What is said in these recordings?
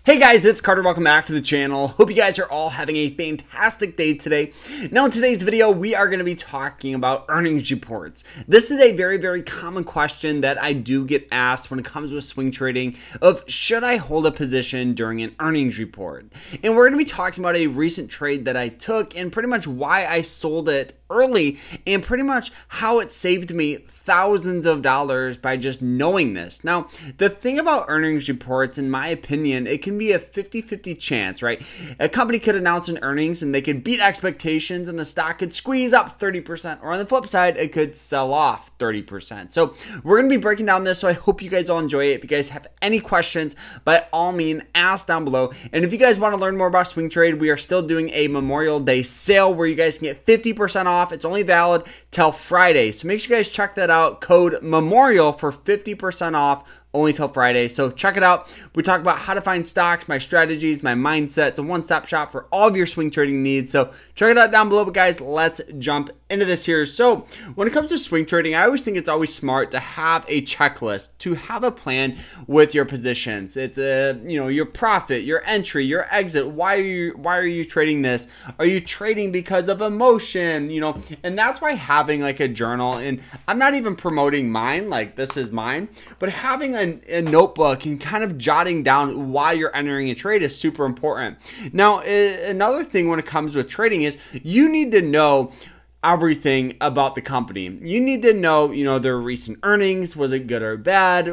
Hey guys, it's Carter. Welcome back to the channel. Hope you guys are all having a fantastic day today. Now in today's video, we are going to be talking about earnings reports. This is a very common question that I do get asked when it comes with swing trading of should I hold a position during an earnings report? And we're going to be talking about a recent trade that I took and pretty much why I sold it early and pretty much how it saved me thousands of dollars by just knowing this. Now, the thing about earnings reports, in my opinion, it can be a 50-50 chance, right? A company could announce an earnings and they could beat expectations and the stock could squeeze up 30%, or on the flip side, it could sell off 30%. So we're going to be breaking down this, so I hope you guys all enjoy it. If you guys have any questions, by all means, ask down below. And if you guys want to learn more about swing trade, we are still doing a Memorial Day sale where you guys can get 50% off. It's only valid till Friday, so make sure you guys check that out. Code MEMORIAL for 50% off, only till Friday. So check it out. We talk about how to find stocks, my strategies, my mindset. It's a one-stop shop for all of your swing trading needs. So check it out down below. But guys, let's jump into this here. So when it comes to swing trading, I always think it's always smart to have a checklist, to have a plan with your positions. It's your profit, your entry, your exit. Why are you trading this? Are you trading because of emotion? And that's why having like a journal, and I'm not even promoting mine, like this is mine, but having a notebook and kind of jotting down why you're entering a trade is super important. Now, another thing when it comes with trading is you need to know everything about the company. You need to know, their recent earnings, was it good or bad,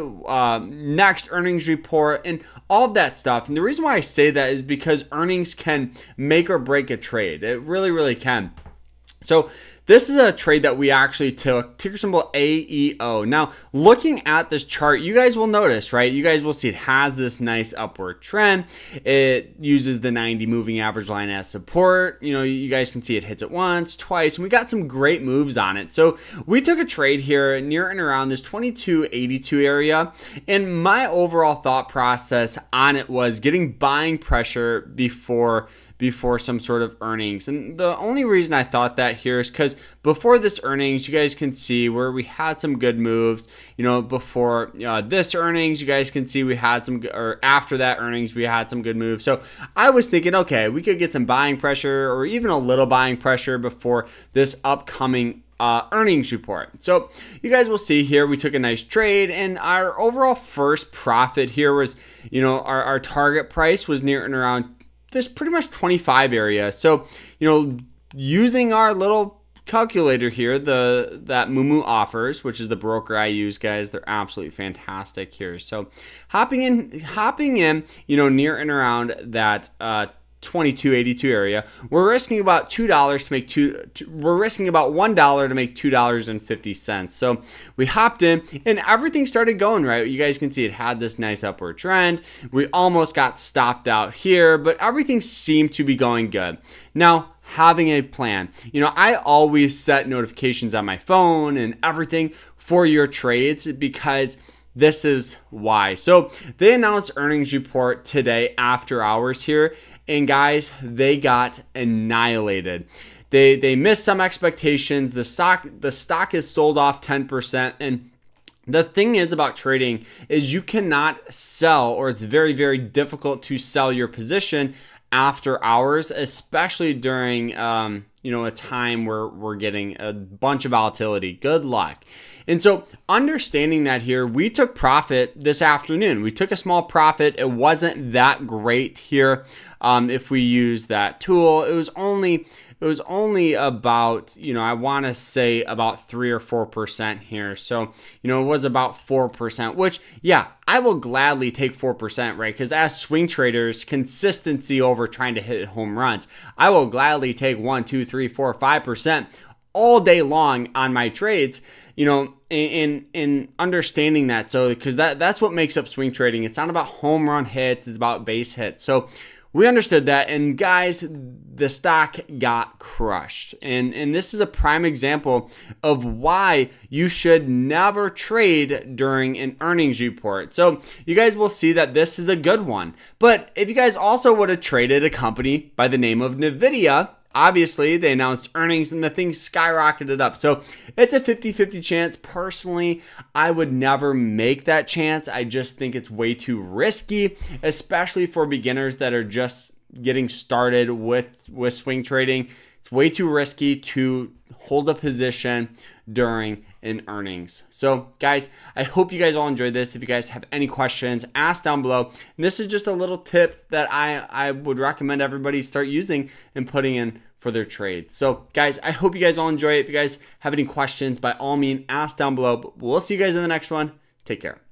next earnings report, and all of that stuff. And the reason why I say that is because earnings can make or break a trade. It really can. So this is a trade that we actually took, ticker symbol AEO. Now, looking at this chart, you guys will notice, right? You guys will see it has this nice upward trend. It uses the 90 moving average line as support. You guys can see it hits it once, twice, and we got some great moves on it. So we took a trade here near and around this 2282 area, and my overall thought process on it was getting buying pressure before some sort of earnings. And the only reason I thought that here is because before this earnings, you guys can see where we had some good moves. Before this earnings, you guys can see we had some, or after that earnings, we had some good moves. So I was thinking, okay, we could get some buying pressure or even a little buying pressure before this upcoming earnings report. So you guys will see here we took a nice trade, and our overall first profit here was, our target price was near and around this pretty much 25 area. So, using our little calculator here, that Mumu Offers, which is the broker I use, guys, they're absolutely fantastic here. So hopping in, near and around that 2282 area, we're risking about $2 to make we're risking about $1 to make $2.50. So we hopped in and everything started going right. You guys can see it had this nice upward trend. We almost got stopped out here, but everything seemed to be going good. Now, having a plan. I always set notifications on my phone and everything for your trades because this is why. So they announced earnings report today after hours here, and guys, they got annihilated. They missed some expectations. The stock is sold off 10%, and the thing is about trading is you cannot sell, or it's very difficult to sell your position after hours, especially during a time where we're getting a bunch of volatility. Good luck. And so understanding that here, we took profit this afternoon. We took a small profit. It wasn't that great here. If we use that tool, it was only about, I want to say about 3 or 4% here. So, it was about 4%, which, yeah, I will gladly take 4%, right? Because as swing traders, consistency over trying to hit home runs, I will gladly take 1, 2, 3, 4, 5% all day long on my trades, in understanding that. So, because that's what makes up swing trading. It's not about home run hits, it's about base hits. So we understood that, and guys, the stock got crushed. And this is a prime example of why you should never trade during an earnings report. So you guys will see that this is a good one. But if you guys also would have traded a company by the name of NVIDIA, obviously they announced earnings and the thing skyrocketed up. So it's a 50-50 chance. Personally, I would never make that chance. I just think it's way too risky, especially for beginners that are just getting started with swing trading. It's way too risky to hold a position during an earnings. So guys, I hope you guys all enjoyed this. If you guys have any questions, ask down below. And this is just a little tip that I would recommend everybody start using and putting in for their trade. So guys, I hope you guys all enjoy it. If you guys have any questions, by all means, ask down below. But we'll see you guys in the next one. Take care.